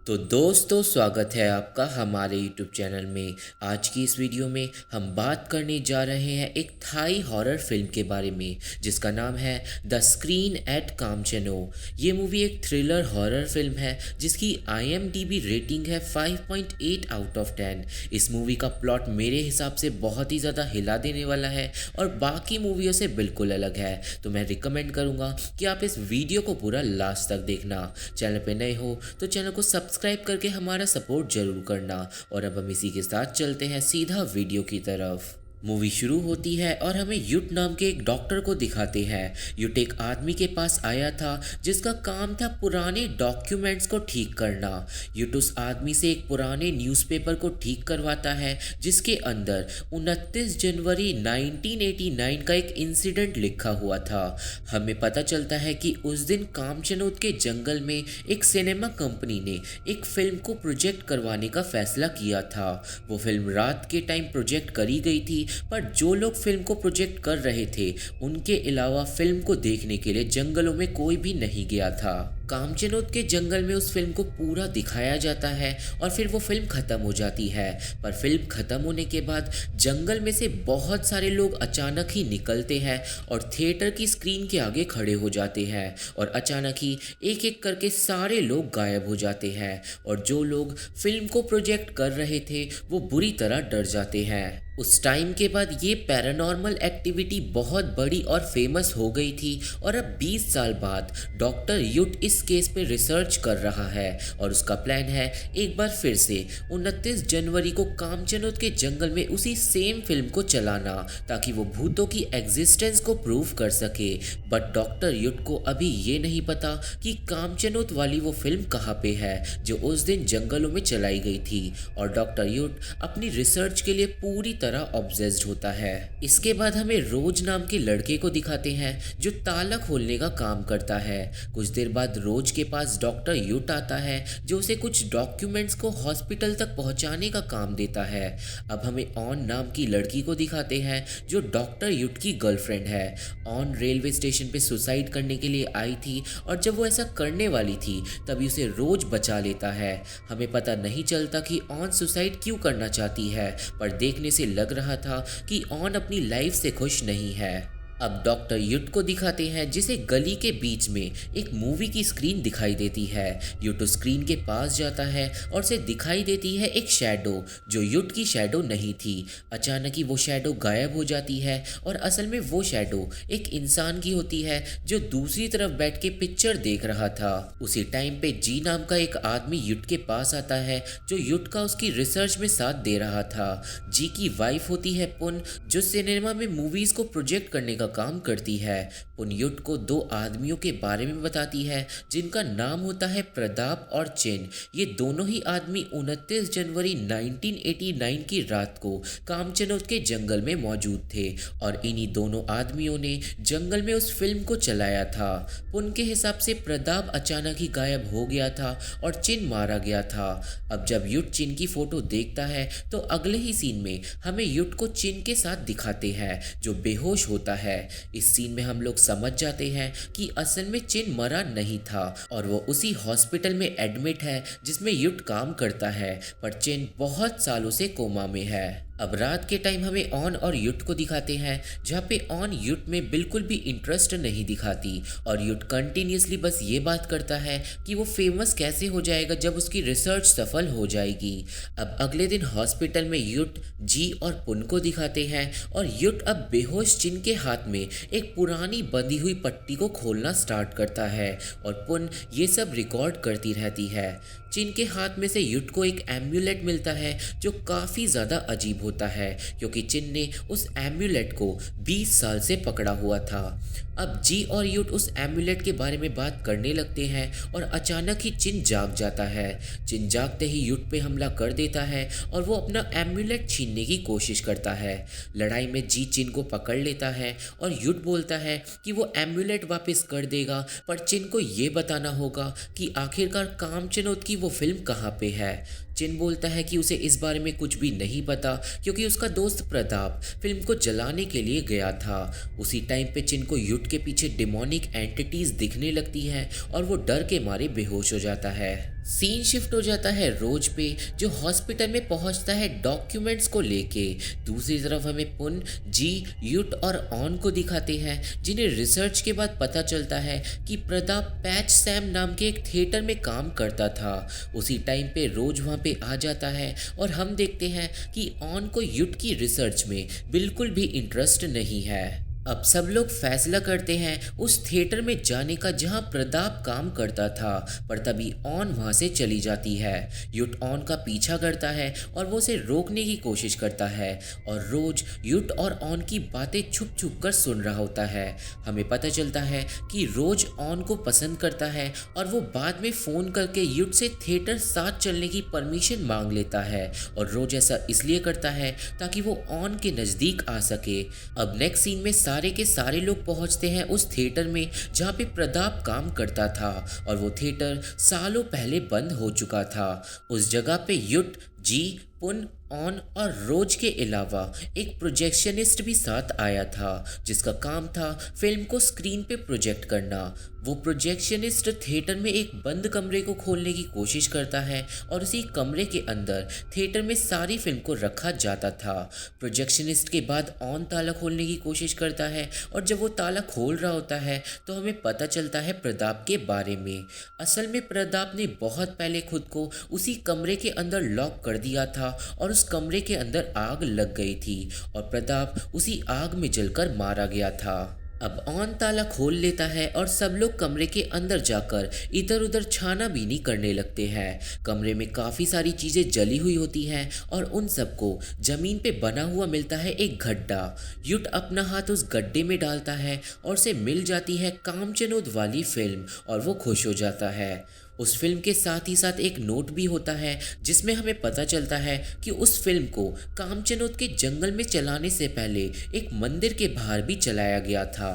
तो दोस्तों, स्वागत है आपका हमारे YouTube चैनल में। आज की इस वीडियो में हम बात करने जा रहे हैं एक थाई हॉरर फिल्म के बारे में जिसका नाम है द स्क्रीन एट कामचेनो। ये मूवी एक थ्रिलर हॉरर फिल्म है जिसकी IMDb रेटिंग है 5.8 आउट ऑफ 10। इस मूवी का प्लॉट मेरे हिसाब से बहुत ही ज़्यादा हिला देने वाला है और बाकी मूवियों से बिल्कुल अलग है। तो मैं रिकमेंड करूँगा कि आप इस वीडियो को पूरा लास्ट तक देखना। चैनल पे नए हो तो चैनल को सब्सक्राइब करके हमारा सपोर्ट जरूर करना। और अब हम इसी के साथ चलते हैं सीधा वीडियो की तरफ। मूवी शुरू होती है और हमें युट नाम के एक डॉक्टर को दिखाते हैं। युट एक आदमी के पास आया था जिसका काम था पुराने डॉक्यूमेंट्स को ठीक करना। युट उस आदमी से एक पुराने न्यूज़पेपर को ठीक करवाता है जिसके अंदर 29 जनवरी 1989 का एक इंसिडेंट लिखा हुआ था। हमें पता चलता है कि उस दिन कामचनोद के जंगल में एक सिनेमा कंपनी ने एक फिल्म को प्रोजेक्ट करवाने का फैसला किया था। वो फिल्म रात के टाइम प्रोजेक्ट करी गई थी, पर जो लोग फिल्म को प्रोजेक्ट कर रहे थे उनके अलावा फिल्म को देखने के लिए जंगलों में कोई भी नहीं गया था। कामचनोद के जंगल में उस फिल्म को पूरा दिखाया जाता है और फिर वो फिल्म ख़त्म हो जाती है। पर फिल्म ख़त्म होने के बाद जंगल में से बहुत सारे लोग अचानक ही निकलते हैं और थिएटर की स्क्रीन के आगे खड़े हो जाते हैं और अचानक ही एक एक करके सारे लोग गायब हो जाते हैं और जो लोग फिल्म को प्रोजेक्ट कर रहे थे वो बुरी तरह डर जाते हैं। उस टाइम के बाद ये पैरानॉर्मल एक्टिविटी बहुत बड़ी और फेमस हो गई थी और अब 20 साल बाद डॉक्टर युट इस केस पे रिसर्च कर रहा है और उसका प्लान है एक बार फिर से 29 जनवरी को कामचनोद के जंगल में उसी सेम फिल्म को चलाना ताकि वो भूतों की एग्जिस्टेंस को प्रूव कर सके। बट डॉक्टर युट को अभी ये नहीं पता कि कामचनोद वाली वो फिल्म कहाँ पे है जो उस दिन जंगलों में चलाई गई थी और डॉक्टर युट अपनी रिसर्च के लिए पूरी तरह ऑब्सेस्ड होता है। इसके बाद हमें रोज नाम के लड़के को दिखाते हैं जो ताला खोलने का काम करता है। कुछ देर बाद रोज के पास डॉक्टर युट आता है जो उसे कुछ डॉक्यूमेंट्स को हॉस्पिटल तक पहुंचाने का काम देता है। अब हमें ऑन नाम की लड़की को दिखाते हैं जो डॉक्टर युट की गर्लफ्रेंड है। ऑन रेलवे स्टेशन पे सुसाइड करने के लिए आई थी और जब वो ऐसा करने वाली थी तभी उसे रोज बचा लेता है। हमें पता नहीं चलता कि ऑन सुसाइड क्यों करना चाहती है, पर देखने से लग रहा था कि ऑन अपनी लाइफ से खुश नहीं है। अब डॉक्टर युट को दिखाते हैं जिसे गली के बीच में एक मूवी की स्क्रीन दिखाई देती है। युट उस स्क्रीन के पास जाता है और उसे दिखाई देती है एक शैडो जो युट की शैडो नहीं थी। अचानक ही वो शैडो गायब हो जाती है और असल में वो शैडो एक इंसान की होती है जो दूसरी तरफ बैठ के पिक्चर देख रहा था। उसी टाइम पे जी नाम का एक आदमी युट के पास आता है जो युट का उसकी रिसर्च में साथ दे रहा था। जी की वाइफ होती है पुन जो सिनेमा में मूवीज को प्रोजेक्ट करने का काम करती है। पुन युट को दो आदमियों के बारे में बताती है जिनका नाम होता है प्रताप और चिन। ये दोनों ही आदमी 29 जनवरी 1989 की रात को कामचनोद के जंगल में मौजूद थे और इन्हीं दोनों आदमियों ने जंगल में उस फिल्म को चलाया था। पुन के हिसाब से प्रताप अचानक ही गायब हो गया था और चिन मारा गया था। अब जब युट चिन की फोटो देखता है तो अगले ही सीन में हमें युट को चिन के साथ दिखाते हैं जो बेहोश होता है। इस सीन में हम लोग समझ जाते हैं कि असल में चिन मरा नहीं था और वो उसी हॉस्पिटल में एडमिट है जिसमें युट काम करता है, पर चिन बहुत सालों से कोमा में है। अब रात के टाइम हमें ऑन और युट को दिखाते हैं जहाँ पे ऑन युट में बिल्कुल भी इंटरेस्ट नहीं दिखाती और युट कंटिन्यूसली बस ये बात करता है कि वो फेमस कैसे हो जाएगा जब उसकी रिसर्च सफल हो जाएगी। अब अगले दिन हॉस्पिटल में युट जी और पुन को दिखाते हैं और युट अब बेहोश चिन के हाथ में एक पुरानी बंधी हुई पट्टी को खोलना स्टार्ट करता है और पुन ये सब रिकॉर्ड करती रहती है। चिन के हाथ में से युट को एक एम्यूलेट मिलता है जो काफ़ी ज़्यादा अजीब होता है क्योंकि चिन ने उस एम्यूलेट को 20 साल से पकड़ा हुआ था। अब जी और युट उस एम्यूलेट के बारे में बात करने लगते हैं और अचानक ही चिन जाग जाता है। चिन जागते ही युट पे हमला कर देता है और वो अपना एम्यूलेट छीनने की कोशिश करता है। लड़ाई में जी चिन को पकड़ लेता है और युट बोलता है कि वो एम्यूलेट वापस कर देगा, पर चिन को ये बताना होगा कि आखिरकार कामचनोद की वो फिल्म कहाँ पे है। चिन बोलता है कि उसे इस बारे में कुछ भी नहीं पता क्योंकि उसका दोस्त प्रताप फिल्म को जलाने के लिए गया था। उसी टाइम पे चिन को युट के पीछे डिमोनिक एंटिटीज दिखने लगती हैं और वो डर के मारे बेहोश हो जाता है। सीन शिफ्ट हो जाता है रोज पे, जो हॉस्पिटल में पहुंचता है डॉक्यूमेंट्स को लेके। दूसरी तरफ हमें पुन, जी, युट और ऑन को दिखाते हैं, जिन्हें रिसर्च के बाद पता चलता है कि प्रताप पैच सैम नाम के एक थिएटर में काम करता था। उसी टाइम पे रोज वहाँ पे आ जाता है और हम देखते हैं कि ऑन को युट की रिसर्च में बिल्कुल भी इंटरेस्ट नहीं है। अब सब लोग फैसला करते हैं उस थिएटर में जाने का जहां प्रताप काम करता था, पर तभी ऑन वहां से चली जाती है। युट ऑन का पीछा करता है और वो उसे रोकने की कोशिश करता है और रोज युट और ऑन की बातें छुप छुप कर सुन रहा होता है। हमें पता चलता है कि रोज ऑन को पसंद करता है और वो बाद में फ़ोन करके युट से थिएटर साथ चलने की परमिशन मांग लेता है और रोज ऐसा इसलिए करता है ताकि वो ऑन के नज़दीक आ सके। अब नेक्स्ट सीन में सारे के सारे लोग पहुंचते हैं उस थिएटर में जहां पे प्रताप काम करता था और वो थिएटर सालों पहले बंद हो चुका था। उस जगह पे युट, जी, पुन, ऑन और रोज के अलावा एक प्रोजेक्शनिस्ट भी साथ आया था, जिसका काम था फिल्म को स्क्रीन पे प्रोजेक्ट करना। वो प्रोजेक्शनिस्ट थिएटर में एक बंद कमरे को खोलने की कोशिश करता है और उसी कमरे के अंदर थिएटर में सारी फिल्म को रखा जाता था। प्रोजेक्शनिस्ट के बाद ऑन ताला खोलने की कोशिश करता है और जब वो ताला खोल रहा होता है तो हमें पता चलता है प्रताप के बारे में। असल में प्रताप ने बहुत पहले खुद को उसी कमरे के अंदर लॉक कर दिया था और उस कमरे के अंदर आग लग गई थी और प्रताप उसी आग में जलकर मारा गया था। अब ऑन ताला खोल लेता है और सब लोग कमरे के अंदर जाकर इधर उधर छानाबीनी करने लगते हैं। कमरे में काफ़ी सारी चीज़ें जली हुई होती हैं और उन सबको ज़मीन पे बना हुआ मिलता है एक गड्ढा। युट अपना हाथ उस गड्ढे में डालता है और उसे मिल जाती है कामचनोद वाली फिल्म और वो खुश हो जाता है। उस फिल्म के साथ ही साथ एक नोट भी होता है जिसमें हमें पता चलता है कि उस फिल्म को कामचनोद के जंगल में चलाने से पहले एक मंदिर के बाहर भी चलाया गया था।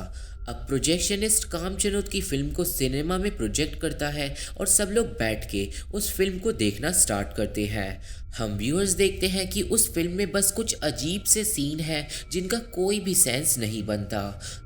अब प्रोजेक्शनिस्ट कामचनोद की फिल्म को सिनेमा में प्रोजेक्ट करता है और सब लोग बैठ के उस फिल्म को देखना स्टार्ट करते हैं। हम व्यूअर्स देखते हैं कि उस फिल्म में बस कुछ अजीब से सीन है जिनका कोई भी सेंस नहीं बनता।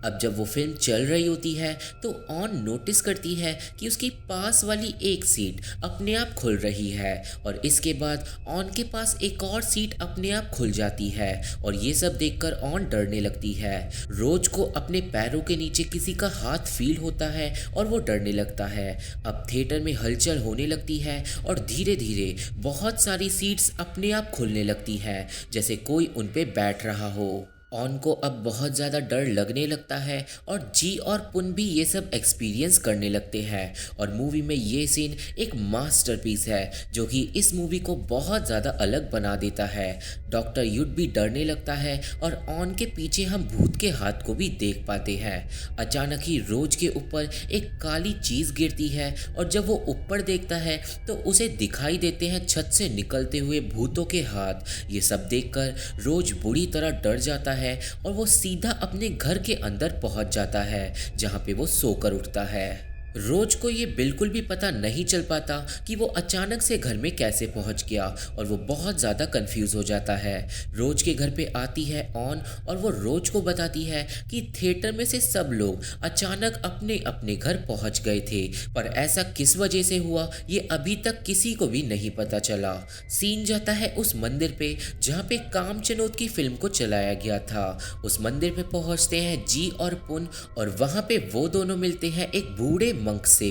अब जब वो फिल्म चल रही होती है तो ऑन नोटिस करती है कि उसकी पास वाली एक सीट अपने आप खुल रही है और इसके बाद ऑन के पास एक और सीट अपने आप खुल जाती है और ये सब देखकर ऑन डरने लगती है। रोज को अपने पैरों के नीचे किसी का हाथ फील होता है और वो डरने लगता है। अब थिएटर में हलचल होने लगती है और धीरे धीरे बहुत सारी सीट्स अपने आप खुलने लगती है, जैसे कोई उन पे बैठ रहा हो। ऑन को अब बहुत ज़्यादा डर लगने लगता है और जी और पुन भी ये सब एक्सपीरियंस करने लगते हैं और मूवी में ये सीन एक मास्टरपीस है जो कि इस मूवी को बहुत ज़्यादा अलग बना देता है। डॉक्टर युट भी डरने लगता है और ऑन के पीछे हम भूत के हाथ को भी देख पाते हैं। अचानक ही रोज के ऊपर एक काली चीज़ गिरती है और जब वो ऊपर देखता है तो उसे दिखाई देते हैं छत से निकलते हुए भूतों के हाथ। ये सब देखकर रोज बुरी तरह डर जाता है और वो सीधा अपने घर के अंदर पहुंच जाता है जहां पे वो सोकर उठता है। रोज को ये बिल्कुल भी पता नहीं चल पाता कि वो अचानक से घर में कैसे पहुंच गया और वो बहुत ज़्यादा कंफ्यूज हो जाता है। रोज के घर पे आती है ऑन और वो रोज को बताती है कि थिएटर में से सब लोग अचानक अपने अपने घर पहुंच गए थे, पर ऐसा किस वजह से हुआ ये अभी तक किसी को भी नहीं पता चला। सीन जाता है उस मंदिर पे जहाँ पे कामचनोद की फिल्म को चलाया गया था। उस मंदिर पे पहुंचते हैं जी और पुन और वहाँ पे वो दोनों मिलते हैं एक बूढ़े मंक से।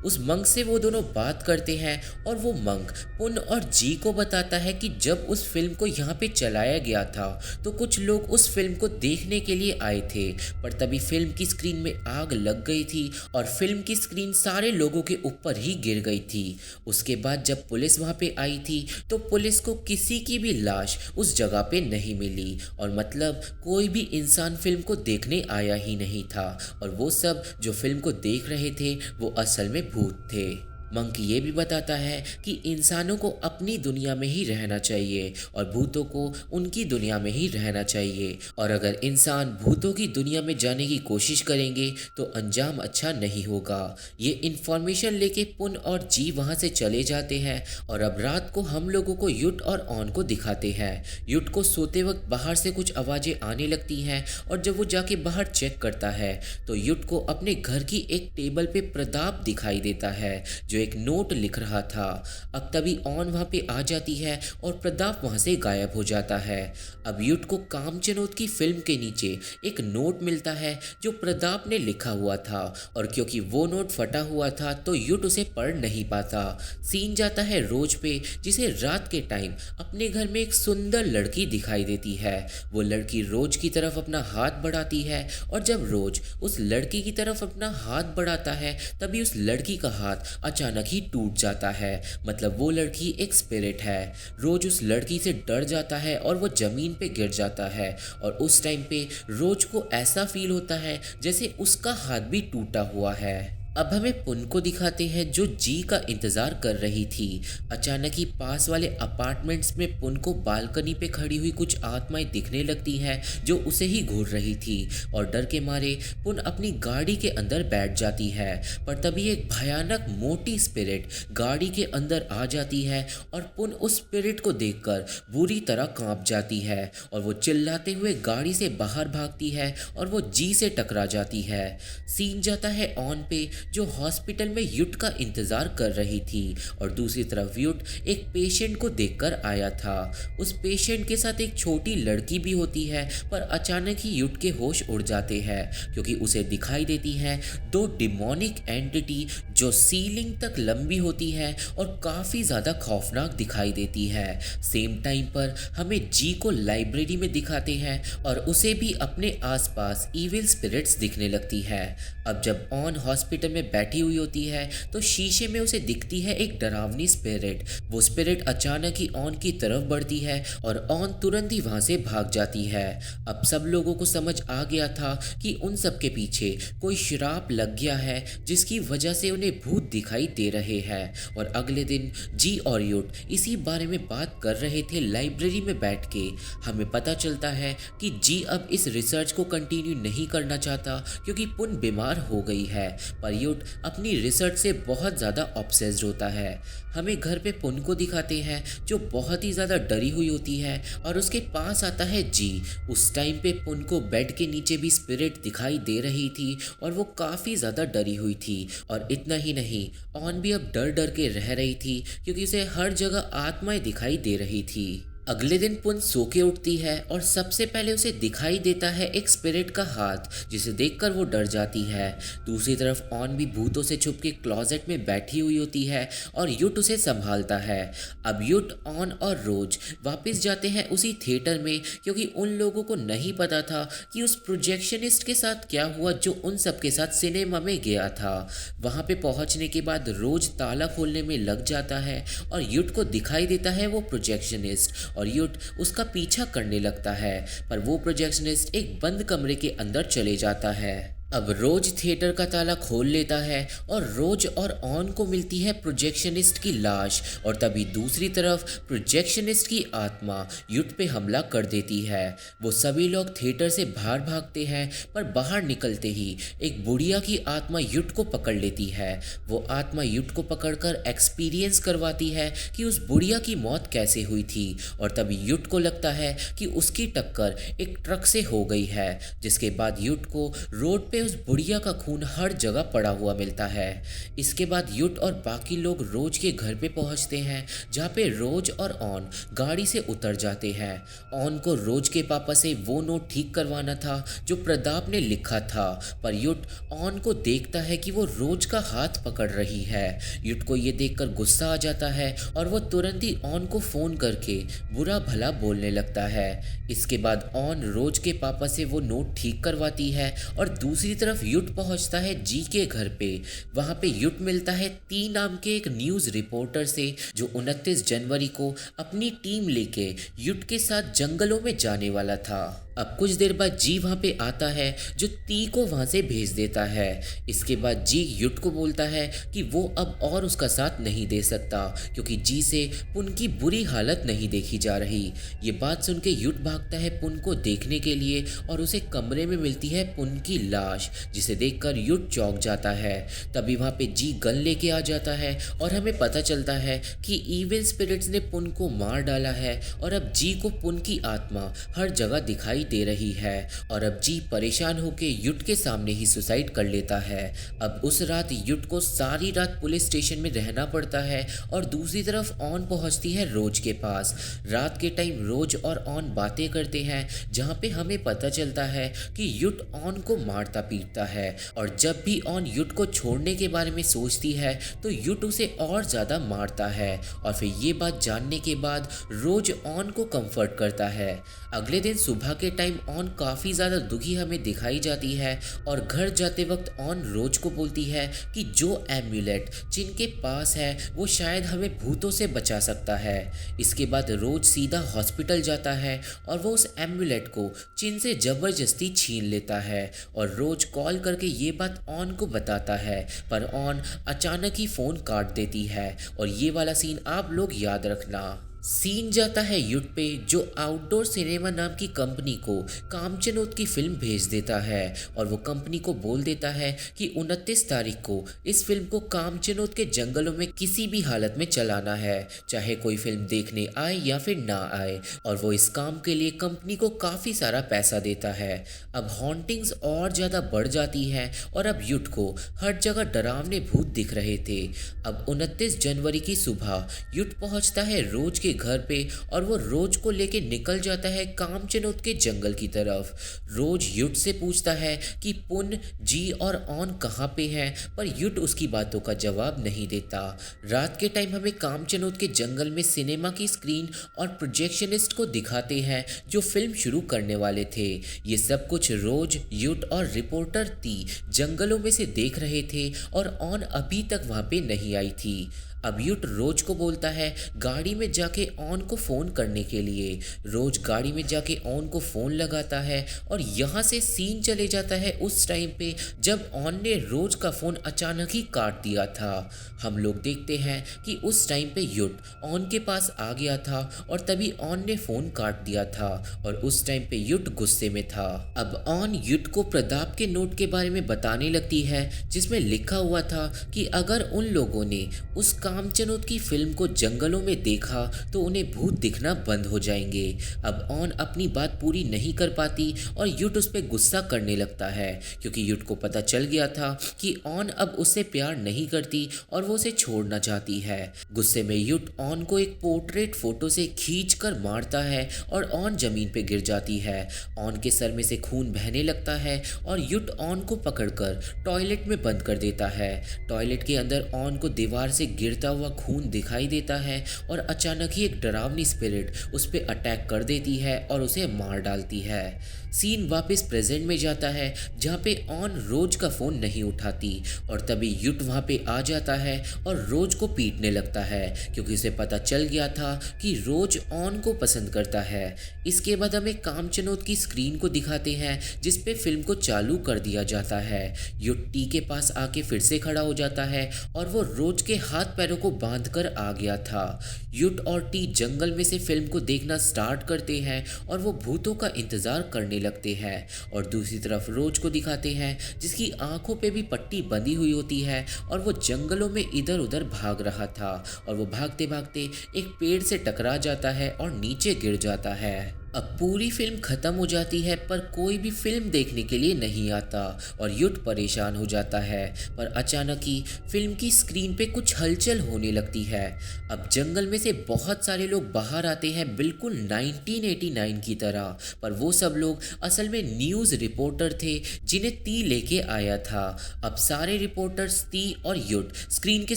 उस मंक से वो दोनों बात करते हैं और वो मंक पुन और जी को बताता है कि जब उस फिल्म को यहाँ पे चलाया गया था तो कुछ लोग उस फिल्म को देखने के लिए आए थे, पर तभी फिल्म की स्क्रीन में आग लग गई थी और फिल्म की स्क्रीन सारे लोगों के ऊपर ही गिर गई थी। उसके बाद जब पुलिस वहाँ पे आई थी तो पुलिस को किसी की भी लाश उस जगह पे नहीं मिली और मतलब कोई भी इंसान फिल्म को देखने आया ही नहीं था और वो सब जो फिल्म को देख रहे थे वो असल में भूत थे। मंक ये भी बताता है कि इंसानों को अपनी दुनिया में ही रहना चाहिए और भूतों को उनकी दुनिया में ही रहना चाहिए, और अगर इंसान भूतों की दुनिया में जाने की कोशिश करेंगे तो अंजाम अच्छा नहीं होगा। ये इन्फॉर्मेशन लेके पुन और जी वहाँ से चले जाते हैं और अब रात को हम लोगों को युट और ऑन को दिखाते हैं। युट को सोते वक्त बाहर से कुछ आवाज़ें आने लगती हैं और जब वो जाके बाहर चेक करता है तो युट को अपने घर की एक टेबल पे प्रताप दिखाई देता है जो एक नोट लिख रहा था। अब तभी ऑन वहाँ पे आ जाती है और प्रताप वहाँ से गायब हो जाता है। अब युट को कामचनोद की फिल्म के नीचे एक नोट मिलता है जो प्रताप ने लिखा हुआ था, और क्योंकि वो नोट फटा हुआ था तो युट उसे पढ़ नहीं पाता। सीन जाता है रोज पे, जिसे रात के टाइम अपने घर में एक सुंदर लड़की दिखाई देती है। वो लड़की रोज की तरफ अपना हाथ बढ़ाती है, और जब रोज उस लड़की की तरफ अपना हाथ बढ़ाता है तभी उस लड़की का हाथ अचानक ही टूट जाता है। मतलब वो लड़की एक स्पिरिट है। रोज उस लड़की से डर जाता है और वो जमीन पे गिर जाता है, और उस टाइम पे रोज को ऐसा फील होता है जैसे उसका हाथ भी टूटा हुआ है। अब हमें पुन को दिखाते हैं जो जी का इंतजार कर रही थी। अचानक ही पास वाले अपार्टमेंट्स में पुन को बालकनी पे खड़ी हुई कुछ आत्माएं दिखने लगती हैं जो उसे ही घूर रही थी, और डर के मारे पुन अपनी गाड़ी के अंदर बैठ जाती है। पर तभी एक भयानक मोटी स्पिरिट गाड़ी के अंदर आ जाती है, और पुन उस स्पिरिट को देखकर बुरी तरह कांप जाती है, और वो चिल्लाते हुए गाड़ी से बाहर भागती है और वो जी से टकरा जाती है। सीन जाता है ऑन पे, जो हॉस्पिटल में युट का इंतजार कर रही थी, और दूसरी तरफ युट एक पेशेंट को देखकर आया था। उस पेशेंट के साथ एक छोटी लड़की भी होती है, पर अचानक ही युट के होश उड़ जाते हैं क्योंकि उसे दिखाई देती हैं दो डिमोनिक एंटिटी जो सीलिंग तक लंबी होती है और काफ़ी ज़्यादा खौफनाक दिखाई देती है। सेम टाइम पर हमें जी को लाइब्रेरी में दिखाते हैं और उसे भी अपने आसपास इविल स्पिरिट्स दिखने लगती है। अब जब ऑन हॉस्पिटल में बैठी हुई होती है तो शीशे में उसे दिखती है एक डरावनी स्पिरिट। वो स्पिरिट अचानक ही ऑन की तरफ बढ़ती है और ऑन तुरंत ही वहां से भाग जाती है। अब सब लोगों को समझ आ गया था कि उन सब के पीछे कोई श्राप लग गया है जिसकी वजह से उन्हें भूत दिखाई दे रहे हैं। और अगले दिन जी और युट इसी बारे में बात कर रहे थे लाइब्रेरी में बैठ के। हमें पता चलता है कि जी अब इस रिसर्च को कंटिन्यू नहीं करना चाहता क्योंकि पुन बीमार हो गई है, पर युट अपनी रिसर्च से बहुत ज़्यादा ऑब्सेस्ड होता है। हमें घर पे पुन को दिखाते हैं जो बहुत ही ज़्यादा डरी हुई होती है और उसके पास आता है जी। उस टाइम पे पुन को बेड के नीचे भी स्पिरिट दिखाई दे रही थी और वो काफ़ी ज़्यादा डरी हुई थी। और इतना ही नहीं, ऑन भी अब डर डर के रह रही थी क्योंकि उसे हर जगह आत्माएं दिखाई दे रही थी। अगले दिन पुन सो के उठती है और सबसे पहले उसे दिखाई देता है एक स्पिरिट का हाथ, जिसे देखकर वो डर जाती है। दूसरी तरफ ऑन भी भूतों से छुप के क्लोजेट में बैठी हुई होती है और युट उसे संभालता है। अब युट, ऑन और रोज वापस जाते हैं उसी थिएटर में क्योंकि उन लोगों को नहीं पता था कि उस प्रोजेक्शनिस्ट के साथ क्या हुआ जो उन सबके साथ सिनेमा में गया था। वहाँ पे पहुँचने के बाद रोज ताला खोलने में लग जाता है और युट को दिखाई देता है वो प्रोजेक्शनिस्ट, और युट उसका पीछा करने लगता है, पर वो प्रोजेक्शनिस्ट एक बंद कमरे के अंदर चले जाता है। अब रोज थिएटर का ताला खोल लेता है और रोज और ऑन को मिलती है प्रोजेक्शनिस्ट की लाश, और तभी दूसरी तरफ प्रोजेक्शनिस्ट की आत्मा युट पे हमला कर देती है। वो सभी लोग थिएटर से बाहर भागते हैं, पर बाहर निकलते ही एक बुढ़िया की आत्मा युट को पकड़ लेती है। वो आत्मा युट को पकड़कर एक्सपीरियंस करवाती है कि उस बुढ़िया की मौत कैसे हुई थी, और तभी युट को लगता है कि उसकी टक्कर एक ट्रक से हो गई है, जिसके बाद युट को रोड पे उस बुढ़िया का खून हर जगह पड़ा हुआ मिलता है। इसके बाद युट और बाकी लोग रोज के घर पे पहुंचते हैं, जहाँ पे रोज और ऑन गाड़ी से उतर जाते हैं। ऑन को रोज के पापा से वो नोट ठीक करवाना था जो प्रताप ने लिखा था, पर युट ऑन को देखता है कि वो रोज का हाथ पकड़ रही है। युट को ये देखकर गुस्सा आ जाता है और वो तुरंत ही ऑन को फोन करके बुरा भला बोलने लगता है। इसके बाद ऑन रोज के पापा से वो नोट ठीक करवाती है और दूसरी तरफ युट पहुंचता है जी के घर पे। वहां पे युट मिलता है टी नाम के एक न्यूज रिपोर्टर से जो 29 जनवरी को अपनी टीम लेके युट के साथ जंगलों में जाने वाला था। अब कुछ देर बाद जी वहाँ पे आता है जो टी को वहाँ से भेज देता है। इसके बाद जी युट को बोलता है कि वो अब और उसका साथ नहीं दे सकता क्योंकि जी से पुन की बुरी हालत नहीं देखी जा रही। ये बात सुन के युट भागता है पुन को देखने के लिए और उसे कमरे में मिलती है पुन की लाश, जिसे देखकर युट चौंक जाता है। तभी वहाँ पे जी गन लेके आ जाता है और हमें पता चलता है कि इविल स्पिरिट्स ने पुन को मार डाला है और अब जी को पुन की आत्मा हर जगह दिखाई दे रही है और अब जी परेशान होकर युट के सामने ही सुसाइड कर लेता है। अब उस रात युट को सारी रात पुलिस स्टेशन में रहना पड़ता है और दूसरी तरफ ऑन पहुंचती है रोज के पास। रात के टाइम रोज और ऑन बातें करते हैं जहां पे हमें पता चलता है कि युट ऑन को मारता पीटता है और जब भी ऑन युट को छोड़ने के बारे में सोचती है तो युट उसे और ज़्यादा मारता है और फिर ये बात जानने के बाद रोज ऑन को कंफर्ट करता है। अगले दिन सुबह के टाइम ऑन काफ़ी ज़्यादा दुखी हमें दिखाई जाती है और घर जाते वक्त ऑन रोज को बोलती है कि जो एम्यूलेट जिनके पास है वो शायद हमें भूतों से बचा सकता है। इसके बाद रोज सीधा हॉस्पिटल जाता है और वो उस एम्यूलेट को चिन से ज़बरदस्ती छीन लेता है और रोज कॉल करके ये बात ऑन को बताता है, पर ऑन अचानक ही फ़ोन काट देती है और ये वाला सीन आप लोग याद रखना। सीन जाता है युट पे जो आउटडोर सिनेमा नाम की कंपनी को कामचनोद की फिल्म भेज देता है और वो कंपनी को बोल देता है कि 29 तारीख को इस फिल्म को कामचनोद के जंगलों में किसी भी हालत में चलाना है, चाहे कोई फिल्म देखने आए या फिर ना आए, और वो इस काम के लिए कंपनी को काफ़ी सारा पैसा देता है। अब हॉन्टिंग्स और ज़्यादा बढ़ जाती है और अब युट को हर जगह डरावने भूत दिख रहे थे। अब 29 जनवरी की सुबह युट पहुंचता है रोज के घर पे और वो रोज को लेके निकल जाता है कामचनोद के जंगल की तरफ। रोज युट से पूछता है कि पुन, जी और ऑन कहाँ पे हैं, पर युट उसकी बातों का जवाब नहीं देता। रात के टाइम हमें कामचनोद के जंगल में सिनेमा की स्क्रीन और प्रोजेक्शनिस्ट को दिखाते हैं जो फिल्म शुरू करने वाले थे। ये सब कुछ रोज, युट और रिपोर्टर ती जंगलों में से देख रहे थे और ऑन अभी तक वहाँ पे नहीं आई थी। अब युट रोज को बोलता है गाड़ी में जाके ऑन को फ़ोन करने के लिए। रोज गाड़ी में जाके ऑन को फ़ोन लगाता है और यहाँ से सीन चले जाता है उस टाइम पे जब ऑन ने रोज का फ़ोन अचानक ही काट दिया था। हम लोग देखते हैं कि उस टाइम पे युट ऑन के पास आ गया था और तभी ऑन ने फ़ोन काट दिया था और उस टाइम पे युट गुस्से में था। अब ऑन युट को प्रताप के नोट के बारे में बताने लगती है जिसमें लिखा हुआ था कि अगर उन लोगों ने उस कामचनोद की फिल्म को जंगलों में देखा तो उन्हें भूत दिखना बंद हो जाएंगे। अब ऑन अपनी बात पूरी नहीं कर पाती और युट उस पर गुस्सा करने लगता है क्योंकि युट को पता चल गया था कि ऑन अब उससे प्यार नहीं करती और वो उसे छोड़ना चाहती है। गुस्से में युट ऑन को एक पोर्ट्रेट फोटो से खींच कर मारता है और ऑन जमीन पे गिर जाती है। ऑन के सर में से खून बहने लगता है और युट ऑन को पकड़कर टॉयलेट में बंद कर देता है। टॉयलेट के अंदर ऑन को दीवार से गिरता हुआ खून दिखाई देता है और अचानक ही एक डरावनी स्पिरिट उस पर अटैक कर देती है और उसे मार डालती है। सीन वापस प्रेजेंट में जाता है जहाँ पे ऑन रोज का फ़ोन नहीं उठाती और तभी युट वहाँ पे आ जाता है और रोज को पीटने लगता है क्योंकि उसे पता चल गया था कि रोज ऑन को पसंद करता है। इसके बाद हमें कामचनोद की स्क्रीन को दिखाते हैं जिस पे फिल्म को चालू कर दिया जाता है। युट टी के पास आके फिर से खड़ा हो जाता है और वो रोज के हाथ पैरों को बांध कर आ गया था। युट और टी जंगल में से फिल्म को देखना स्टार्ट करते हैं और वो भूतों का इंतजार करने लगते हैं और दूसरी तरफ रोज को दिखाते हैं जिसकी आंखों पे भी पट्टी बंधी हुई होती है और वो जंगलों में इधर उधर भाग रहा था और वो भागते भागते एक पेड़ से टकरा जाता है और नीचे गिर जाता है। अब पूरी फिल्म ख़त्म हो जाती है पर कोई भी फिल्म देखने के लिए नहीं आता और युट परेशान हो जाता है, पर अचानक ही फिल्म की स्क्रीन पे कुछ हलचल होने लगती है। अब जंगल में से बहुत सारे लोग बाहर आते हैं बिल्कुल 1989 की तरह, पर वो सब लोग असल में न्यूज़ रिपोर्टर थे जिन्हें ती लेके आया था। अब सारे रिपोर्टर्स ती और युट स्क्रीन के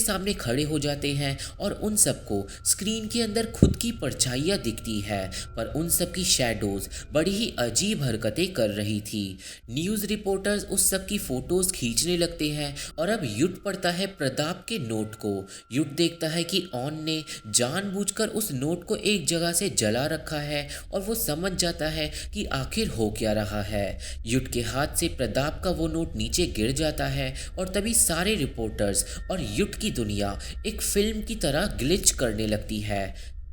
सामने खड़े हो जाते हैं और उन सबको स्क्रीन के अंदर खुद की परछाइयाँ दिखती है, पर उन सब की शैडोज बड़ी ही अजीब हरकतें कर रही थी। न्यूज़ रिपोर्टर्स उस सब की फोटोज खींचने लगते हैं और अब युट पढ़ता है प्रताप के नोट को। युट देखता है कि ऑन ने जानबूझकर उस नोट को एक जगह से जला रखा है और वो समझ जाता है कि आखिर हो क्या रहा है। युट के हाथ से प्रताप का वो नोट नीचे गिर जाता है और तभी सारे रिपोर्टर्स और युट की दुनिया एक फिल्म की तरह ग्लिच करने लगती है।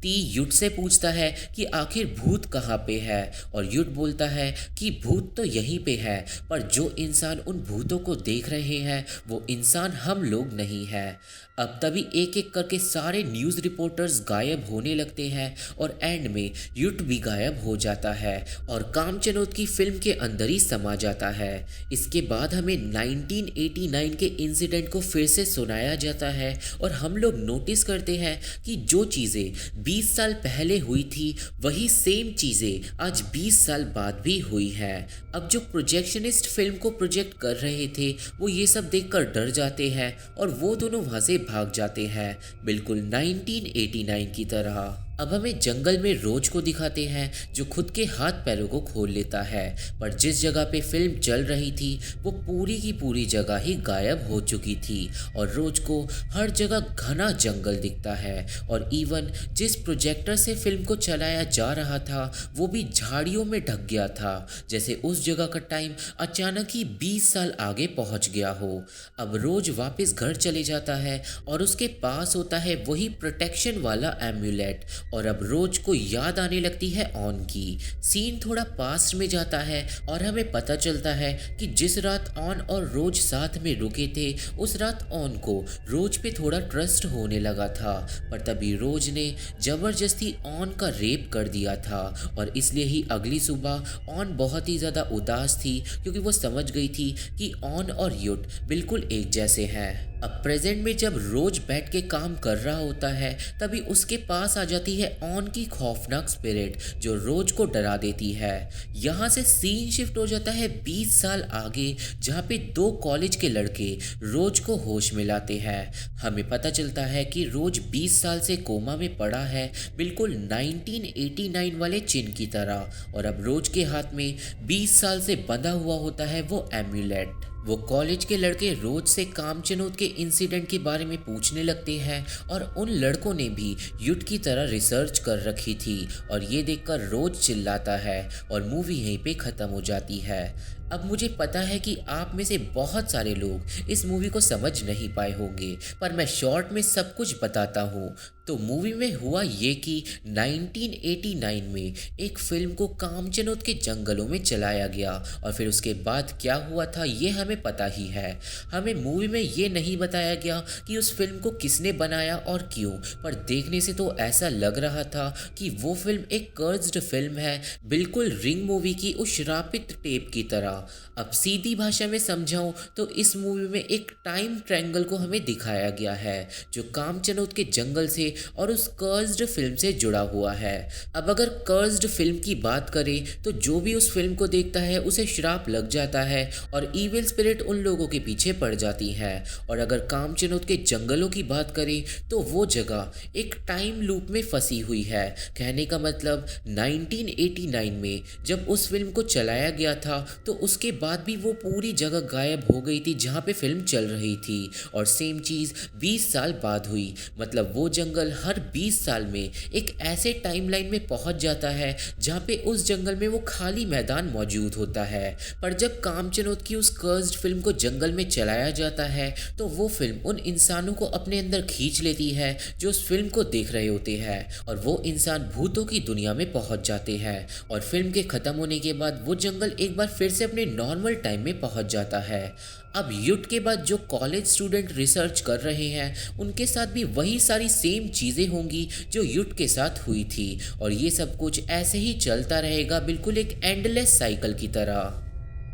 ती युट से पूछता है कि आखिर भूत कहाँ पे है और युट बोलता है कि भूत तो यहीं पे है, पर जो इंसान उन भूतों को देख रहे हैं वो इंसान हम लोग नहीं है। अब तभी एक एक करके सारे न्यूज़ रिपोर्टर्स गायब होने लगते हैं और एंड में युट भी गायब हो जाता है और कामचनोद की फिल्म के अंदर ही समा जाता है। इसके बाद हमें 1989 के इंसिडेंट को फिर से सुनाया जाता है और हम लोग नोटिस करते हैं कि जो चीज़ें 20 साल पहले हुई थी वही सेम चीज़ें आज 20 साल बाद भी हुई है। अब जो प्रोजेक्शनिस्ट फिल्म को प्रोजेक्ट कर रहे थे वो ये सब देखकर डर जाते हैं और वो दोनों वहाँ से भाग जाते हैं, बिल्कुल 1989 की तरह। अब हमें जंगल में रोज को दिखाते हैं जो खुद के हाथ पैरों को खोल लेता है, पर जिस जगह पे फिल्म चल रही थी वो पूरी की पूरी जगह ही गायब हो चुकी थी और रोज को हर जगह घना जंगल दिखता है और इवन जिस प्रोजेक्टर से फिल्म को चलाया जा रहा था वो भी झाड़ियों में ढक गया था, जैसे उस जगह का टाइम अचानक ही 20 साल आगे पहुंच गया हो। अब रोज वापस घर चले जाता है और उसके पास होता है वही प्रोटेक्शन वाला एम्यूलेट और अब रोज को याद आने लगती है ऑन की। सीन थोड़ा पास्ट में जाता है और हमें पता चलता है कि जिस रात ऑन और रोज साथ में रुके थे उस रात ऑन को रोज पे थोड़ा ट्रस्ट होने लगा था, पर तभी रोज ने जबरदस्ती ऑन का रेप कर दिया था और इसलिए ही अगली सुबह ऑन बहुत ही ज़्यादा उदास थी क्योंकि वो समझ गई थी कि ऑन और युट बिल्कुल एक जैसे हैं। अब प्रेजेंट में जब रोज बैठ के काम कर रहा होता है तभी उसके पास आ जाती है ऑन की खौफनाक स्पिरिट जो रोज को डरा देती है। यहाँ से सीन शिफ्ट हो जाता है 20 साल आगे जहाँ पे 2 कॉलेज के लड़के रोज को होश में लाते हैं। हमें पता चलता है कि रोज 20 साल से कोमा में पड़ा है, बिल्कुल 1989 वाले चिन्ह की तरह, और अब रोज के हाथ में 20 साल से बंधा हुआ होता है वो एम्यूलेट। वो कॉलेज के लड़के रोज से कामचनोद के इंसिडेंट के बारे में पूछने लगते हैं और उन लड़कों ने भी युट की तरह रिसर्च कर रखी थी और ये देखकर रोज चिल्लाता है और मूवी यहीं पे ख़त्म हो जाती है। अब मुझे पता है कि आप में से बहुत सारे लोग इस मूवी को समझ नहीं पाए होंगे, पर मैं शॉर्ट में सब कुछ बताता हूँ। तो मूवी में हुआ ये कि 1989 में एक फिल्म को कामचनोद के जंगलों में चलाया गया और फिर उसके बाद क्या हुआ था ये हमें पता ही है। हमें मूवी में ये नहीं बताया गया कि उस फिल्म को किसने बनाया और क्यों, पर देखने से तो ऐसा लग रहा था कि वो फिल्म एक कर्स्ड फिल्म है, बिल्कुल रिंग मूवी की उस श्रापित टेप की तरह। अब सीधी भाषा में समझाऊं तो इस मूवी में एक टाइम ट्रायंगल को हमें दिखाया गया है जो कामचनोद के जंगल से और उस कर्स्ड फिल्म से जुड़ा हुआ है। अब अगर कर्स्ड फिल्म की बात करें तो जो भी उस फिल्म को देखता है उसे श्राप लग जाता है और इविल स्पिरिट उन लोगों के पीछे पड़ जाती है। और अगर कामचनोद के जंगलों की बात करें तो वो जगह एक टाइम लूप में फंसी हुई है। कहने का मतलब 1989 में जब उस फिल्म को चलाया गया था तो उसके बाद भी वो पूरी जगह गायब हो गई थी जहाँ पे फिल्म चल रही थी और सेम चीज़ 20 साल बाद हुई। मतलब वो जंगल हर 20 साल में एक ऐसे टाइमलाइन में पहुंच जाता है जहाँ पे उस जंगल में वो खाली मैदान मौजूद होता है। पर जब कामचनोद की उस कर्स्ड फिल्म को जंगल में चलाया जाता है तो वो फिल्म उन इंसानों को अपने अंदर खींच लेती है जो उस फिल्म को देख रहे होते हैं और वो इंसान भूतों की दुनिया में पहुंच जाते हैं और फिल्म के ख़त्म होने के बाद वो जंगल एक बार फिर से अपने नॉर्मल टाइम में पहुंच जाता है। अब युट के बाद जो कॉलेज स्टूडेंट रिसर्च कर रहे हैं उनके साथ भी वही सारी सेम चीज़ें होंगी जो युट के साथ हुई थी और ये सब कुछ ऐसे ही चलता रहेगा, बिल्कुल एक एंडलेस साइकिल की तरह।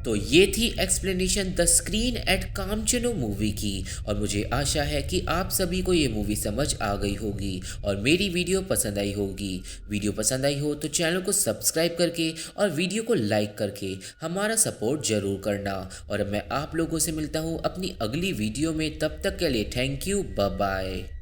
तो ये थी एक्सप्लेनेशन द स्क्रीन एट कामचनो मूवी की और मुझे आशा है कि आप सभी को ये मूवी समझ आ गई होगी और मेरी वीडियो पसंद आई होगी। वीडियो पसंद आई हो तो चैनल को सब्सक्राइब करके और वीडियो को लाइक करके हमारा सपोर्ट ज़रूर करना और मैं आप लोगों से मिलता हूँ अपनी अगली वीडियो में। तब तक के लिए थैंक यू, बाय बाय।